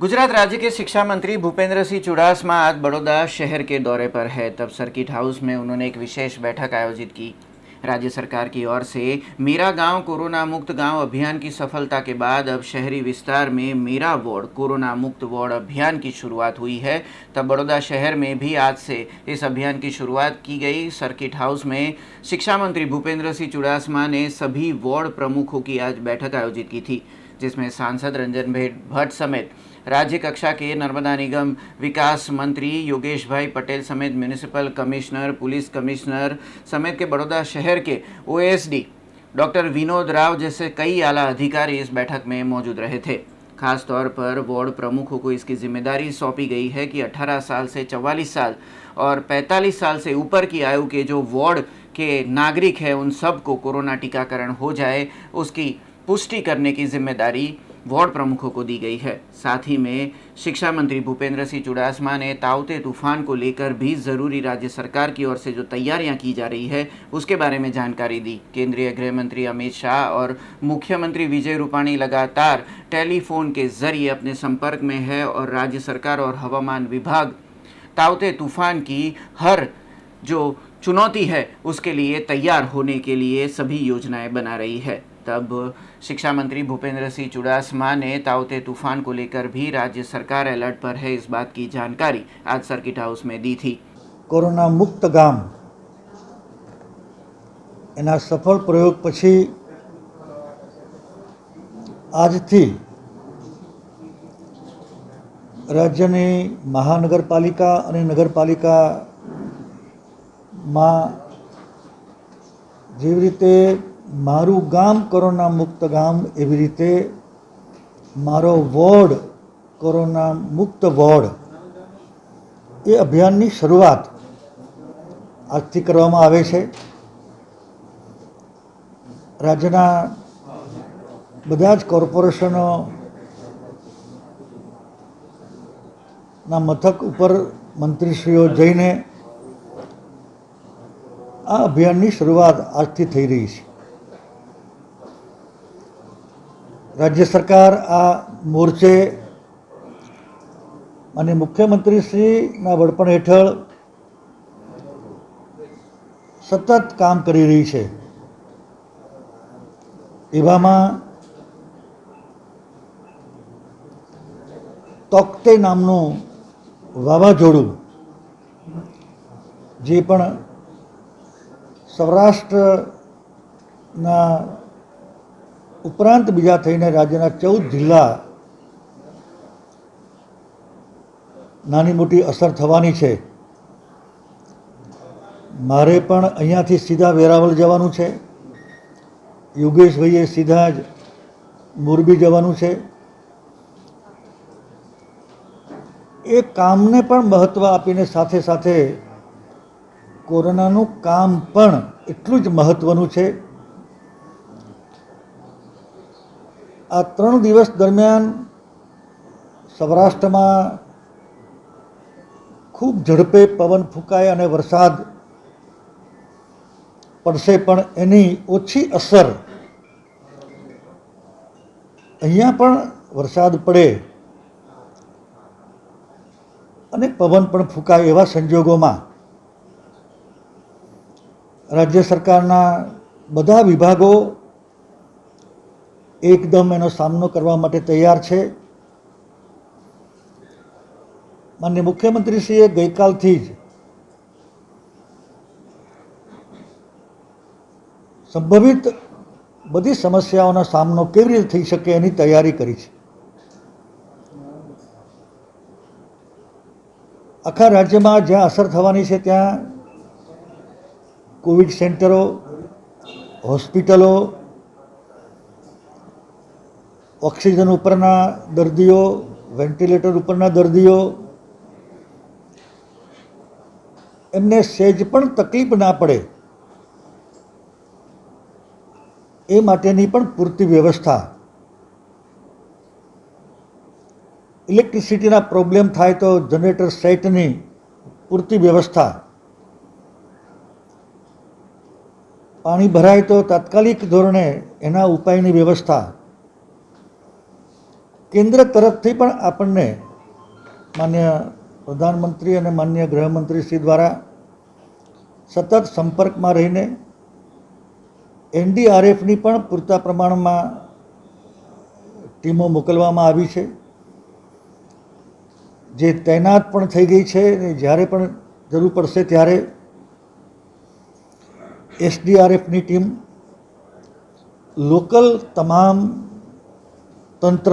गुजरात राज्य के शिक्षा मंत्री भूपेंद्र सिंह चुड़ासमा आज बड़ौदा शहर के दौरे पर है। तब सर्किट हाउस में उन्होंने एक विशेष बैठक आयोजित की। राज्य सरकार की ओर से मेरा गांव कोरोना मुक्त गांव अभियान की सफलता के बाद अब शहरी विस्तार में मेरा वार्ड कोरोना मुक्त वार्ड अभियान की शुरुआत हुई है। तब बड़ौदा शहर में भी आज से इस अभियान की शुरुआत की गई। सर्किट हाउस में शिक्षा मंत्री भूपेंद्र सिंह चुड़ासमा ने सभी वार्ड प्रमुखों की आज बैठक आयोजित की थी, जिसमें सांसद रंजन भट्ट समेत राज्य कक्षा के नर्मदा निगम विकास मंत्री योगेश भाई पटेल समेत म्यूनिसिपल कमिश्नर, पुलिस कमिश्नर समेत के बड़ौदा शहर के ओएसडी डॉक्टर विनोद राव जैसे कई आला अधिकारी इस बैठक में मौजूद रहे थे। खास तौर पर वार्ड प्रमुखों को इसकी जिम्मेदारी सौंपी गई है कि 18 साल से 44 साल और 45 साल से ऊपर की आयु के जो वार्ड के नागरिक हैं उन सबको कोरोना टीकाकरण हो जाए, उसकी पुष्टि करने की जिम्मेदारी वार्ड प्रमुखों को दी गई है। साथ ही में शिक्षा मंत्री भूपेंद्र सिंह चुड़ासमा ने ताउते तूफान को लेकर भी ज़रूरी राज्य सरकार की ओर से जो तैयारियां की जा रही है उसके बारे में जानकारी दी। केंद्रीय गृह मंत्री अमित शाह और मुख्यमंत्री विजय रूपाणी लगातार टेलीफोन के जरिए अपने संपर्क में है और राज्य सरकार और हवामान विभाग ताउते तूफान की हर जो चुनौती है उसके लिए तैयार होने के लिए सभी योजनाएं बना रही है। तब शिक्षा मंत्री भूपेंद्र सिंह चुड़ासमा ने ताउते तूफान को लेकर भी राज्य सरकार अलर्ट पर है इस बात की जानकारी आज सर्किट हाउस में दी थी। कोरोना मुक्त गाम एना सफल प्रयोग पछी आजथी राज्यनी महानगरपालिका अने नगरपालिका में जेवी रीते मारू गाम कोरोना मुक्त गाम एवी रीते मारो वोर्ड कोरोना मुक्त वोर्ड ए अभियान की शुरुआत आज थी करवामां आवे छे। राज्यना बधा ज कोर्पोरेशनो ना मथक उपर मंत्रीश्रीओ जईने आ अभियान की शुरुआत आज थी थई रही है। राज्य सरकार आ मोर्चे અને મુખ્યમંત્રીશ્રીના વડપણ હેઠળ સતત કામ કરી રહી છે। એવામાં તોકતે નામનું વાવાઝોડું જે પણ સૌરાષ્ટ્રના ઉપરાંત બીજા થઈને રાજ્યના 14 જિલ્લા નાની મોટી અસર થવાની છે। મારે પણ અહીંયાથી સીધા વેરાવળ જવાનું છે, યોગેશભાઈએ સીધા જ મોરબી જવાનું છે। એ કામને પણ મહત્ત્વ આપીને સાથે સાથે કોરોનાનું કામ પણ એટલું જ મહત્ત્વનું છે। आ 3 दिवस दरमियान सौराष्ट्र में खूब झड़पे पवन फूंकाय अने वरसाद पड़शे पण एनी ओछी असर अहींया पण वरसाद पड़े अने पवन पण फूंकाय एवा संजोगों राज्य सरकारना बधा विभागों एकदम एनो सामनो करवा माटे तैयार छे। माननीय मुख्यमंत्रीश्रीए गईकालथी ज संभवित बधी समस्याओनो सामनो केवी रीते थई शके एनी तैयारी करी छे। आखा राज्यमां ज्यां असर थवानी छे त्यां कोविड सेंटरो, होस्पिटलो, ऑक्सीजन उपरना दर्दीओ, वेंटिलेटर उपरना दर्दीओ एमने सेज पण तकलीफ ना पड़े ए माटेनी पण पूरती व्यवस्था, इलेक्ट्रिसिटीना प्रॉब्लेम थाय तो जनरेटर सेटनी पूरती व्यवस्था, पाणी भराय तो तात्कालिक धोरणे एना उपायनी व्यवस्था, કેન્દ્ર તરફથી પણ આપણને માન્ય પ્રધાનમંત્રી અને માન્ય ગૃહમંત્રી શ્રી દ્વારા સતત સંપર્કમાં રહીને એનડીઆરએફની પણ પૂરતા પ્રમાણમાં ટીમો મોકલવામાં આવી છે, જે તૈનાત પણ થઈ ગઈ છે અને જ્યારે પણ જરૂર પડશે ત્યારે એસડીઆરએફની ટીમ, લોકલ તમામ તંત્ર,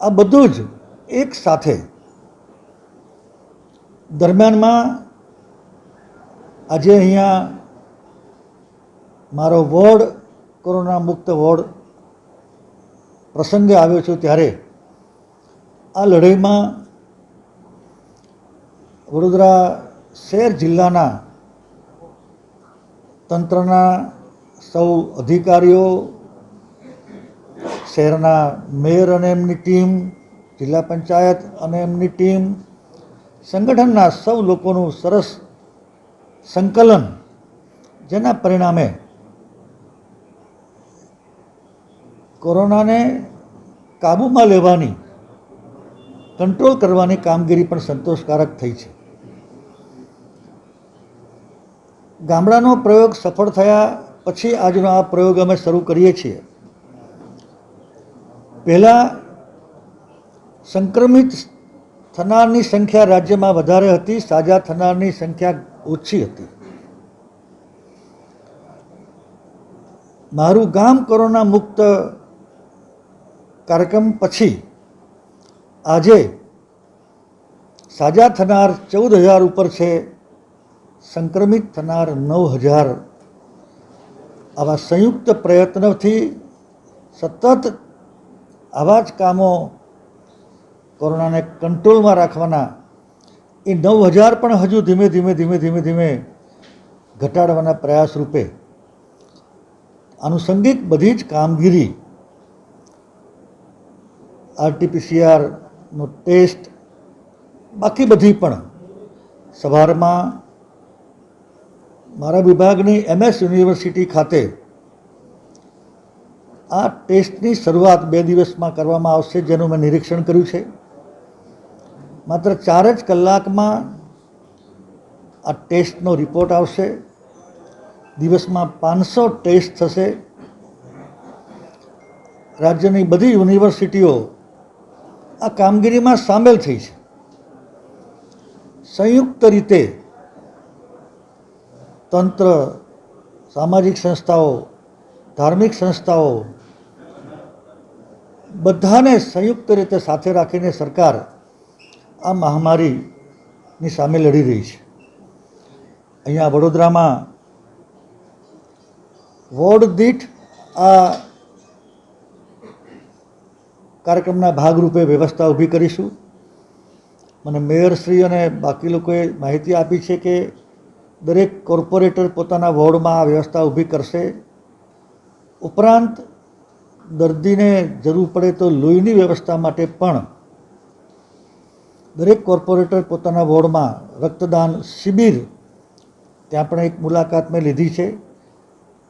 આ બધું જ એક સાથે દરમિયાનમાં આજે અહીંયા મારો વોર્ડ કોરોના મુક્ત વોર્ડ પ્રસંગે આવ્યો છું ત્યારે આ લડાઈમાં વડોદરા શહેર જિલ્લાના તંત્રના સૌ અધિકારીઓ, શહેરના મેયર અને એમની ટીમ, જિલ્લા પંચાયત અને એમની ટીમ, સંગઠનના સૌ લોકોનું સરસ સંકલન, જેના પરિણામે કોરોનાને કાબૂમાં લેવાની, કંટ્રોલ કરવાની કામગીરી પણ સંતોષકારક થઈ છે. ગામડાનો પ્રયોગ સફળ થયા પછી આજનો આ પ્રયોગ અમે શરૂ કરીએ છીએ. પહેલાં સંક્રમિત થનારની સંખ્યા રાજ્યમાં વધારે હતી, સાજા થનારની સંખ્યા ઓછી હતી. મારું ગામ કોરોના મુક્ત કાર્યક્રમ પછી આજે સાજા થનાર 14,000 ઉપર છે, સંક્રમિત થનાર 9,000. આવા સંયુક્ત પ્રયત્નોથી સતત આવા જ કામો કોરોનાને કંટ્રોલમાં રાખવાના, એ 9,000 પણ હજુ ધીમે ધીમે ઘટાડવાના પ્રયાસ રૂપે આનુષંગિક બધી જ કામગીરી, આરટીપીસીઆરનો ટેસ્ટ, બાકી બધી પણ સવારમાં મારા વિભાગની MS યુનિવર્સિટી ખાતે આ ટેસ્ટની શરૂઆત 2 દિવસમાં કરવામાં આવશે, જેનું મેં નિરીક્ષણ કર્યું છે. માત્ર 4 જ કલાકમાં આ ટેસ્ટનો રિપોર્ટ આવશે. દિવસમાં 500 ટેસ્ટ થશે. રાજ્યની બધી યુનિવર્સિટીઓ આ કામગીરીમાં સામેલ થઈ છે. સંયુક્ત રીતે તંત્ર, સામાજિક સંસ્થાઓ, ધાર્મિક સંસ્થાઓ, બધાને સંયુક્ત રીતે સાથે રાખીને સરકાર આ મહામારીની સામે લડી રહી છે. અહીંયા વડોદરામાં વોર્ડ દીઠ આ કાર્યક્રમના ભાગરૂપે વ્યવસ્થા ઊભી કરીશું. મને મેયરશ્રી અને બાકી લોકોએ માહિતી આપી છે કે દરેક કોર્પોરેટર પોતાના વોર્ડમાં આ વ્યવસ્થા ઊભી કરશે. ઉપરાંત દર્દીને જરૂર પડે તો લોહીની વ્યવસ્થા માટે પણ દરેક કોર્પોરેટર પોતાના વોર્ડમાં રક્તદાન શિબિર, ત્યાં પણ એક મુલાકાત મેં લીધી છે,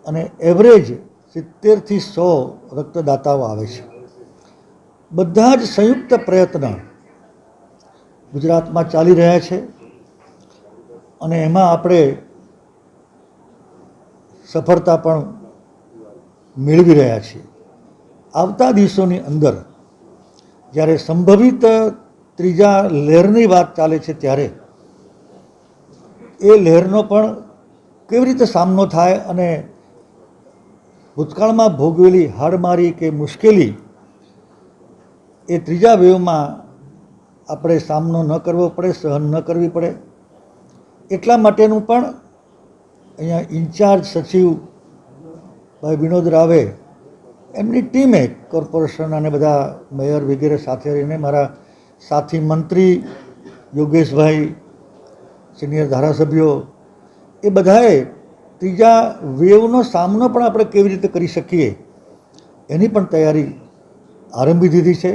અને એવરેજ 70 થી 100 રક્તદાતાઓ આવે છે. બધા જ સંયુક્ત પ્રયત્ન ગુજરાતમાં ચાલી રહ્યા છે અને એમાં આપણે સફળતા પણ મેળવી રહ્યા છીએ. આવતા દિવસોની અંદર જ્યારે સંભવિત ત્રીજા લહેરની વાત ચાલે છે ત્યારે એ લહેરનો પણ કેવી રીતે સામનો થાય અને ભૂતકાળમાં ભોગવેલી હાડમારી કે મુશ્કેલી એ ત્રીજા વેવમાં આપણે સામનો ન કરવો પડે, સહન ન કરવી પડે, એટલા માટેનું પણ અહીંયા ઇન્ચાર્જ સચિવ ભાઈ વિનોદ રાવે, એમની ટીમે કોર્પોરેશન અને બધા મેયર વગેરે સાથે રહીને, મારા સાથી મંત્રી યોગેશભાઈ, સિનિયર ધારાસભ્યો, એ બધાએ ત્રીજા વેવનો સામનો પણ આપણે કેવી રીતે કરી શકીએ એની પણ તૈયારી આરંભી દીધી છે.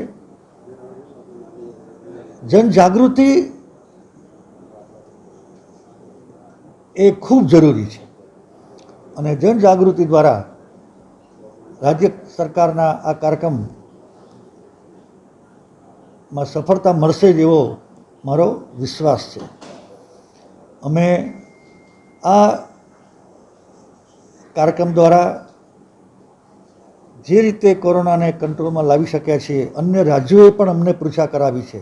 જનજાગૃતિ એ ખૂબ જરૂરી છે અને જનજાગૃતિ દ્વારા રાજ્ય સરકારના આ કાર્યક્રમ માં સફળતા મળશે જ એવો મારો વિશ્વાસ છે. અમે આ કાર્યક્રમ દ્વારા જે રીતે કોરોનાને કંટ્રોલમાં લાવી શક્યા છીએ, અન્ય રાજ્યોએ પણ અમને પૃચ્છા કરાવી છે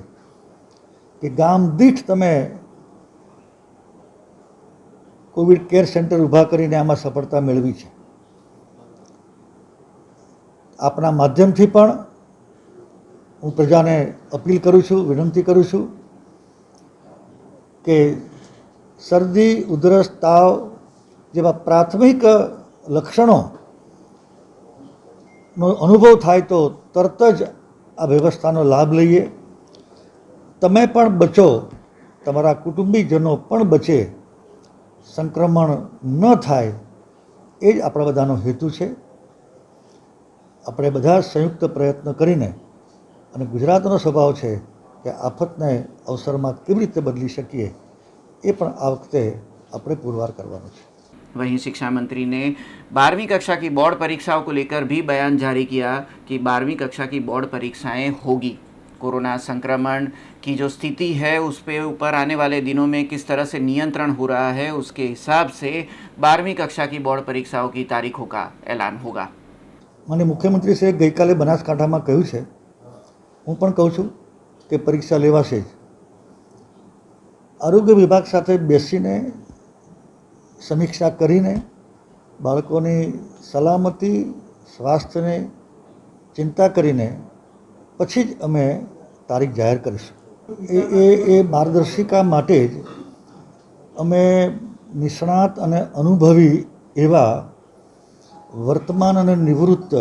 કે ગામ દીઠ તમે કોવિડ કેર સેન્ટર ઊભા કરીને આમાં સફળતા મેળવી છે. આપના માધ્યમથી પણ હું પ્રજાને અપીલ કરું છું, વિનંતી કરું છું કે શરદી, ઉધરસ, તાવ જેવા પ્રાથમિક લક્ષણોનો અનુભવ થાય તો તરત જ આ વ્યવસ્થાનો લાભ લઈએ. તમે પણ બચો, તમારા કુટુંબીજનો પણ બચે, સંક્રમણ ન થાય, એ જ આપણા બધાનો હેતુ છે. આપણે બધા સંયુક્ત પ્રયત્ન કરીને, અને ગુજરાતનો સ્વભાવ છે કે આફતને અવસરમાં કેવી રીતે બદલી શકીએ, એ પણ આ વખતે આપણે પુરવાર કરવાનું છે. वहीं शिक्षा मंत्री ने 12वीं कक्षा की बोर्ड परीक्षाओं को लेकर भी बयान जारी किया कि 12वीं कक्षा की बोर्ड परीक्षाएं होगी. कोरोना संक्रमण की जो स्थिति है उस पे ऊपर आने वाले दिनों में किस तरह से नियंत्रण हो रहा है, उसके हिसाब से 12वीं कक्षा की बोर्ड परीक्षाओं की तारीखों का ऐलान होगा. માનનીય મુખ્યમંત્રીશ્રીએ ગઈકાલે બનાસકાંઠામાં કહ્યું છે, હું પણ કહું છું કે પરીક્ષા લેવાશે જ. આરોગ્ય વિભાગ સાથે બેસીને સમીક્ષા કરીને બાળકોની સલામતી, સ્વાસ્થ્યને ચિંતા કરીને પછી જ અમે તારીખ જાહેર કરીશું. એ માર્ગદર્શિકા માટે જ અમે નિષ્ણાત અને અનુભવી એવા વર્તમાન અને નિવૃત્ત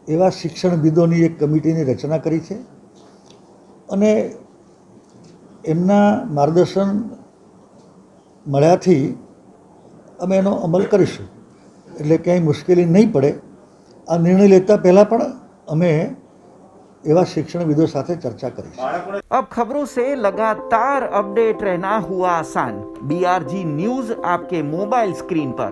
એવા શિક્ષણવિદોની એક કમિટીની રચના કરી છે, અને એમના માર્ગદર્શન મળ્યાથી અમે એનો અમલ કરીશું. એટલે ક્યાંય મુશ્કેલી નહીં પડે. આ નિર્ણય લેતા પહેલાં પણ અમે એવા શિક્ષણવિદો સાથે ચર્ચા કરીશું. अब खबरों से लगातार अपडेट रहना हुआ आसान. BRG न्यूज आपके मोबाइल स्क्रीन पर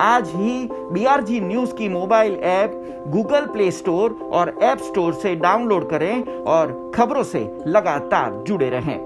आज ही BRG न्यूज की mobile app Google play store और ऐप स्टोर से डाउनलोड करें और खबरों से लगातार जुड़े रहें.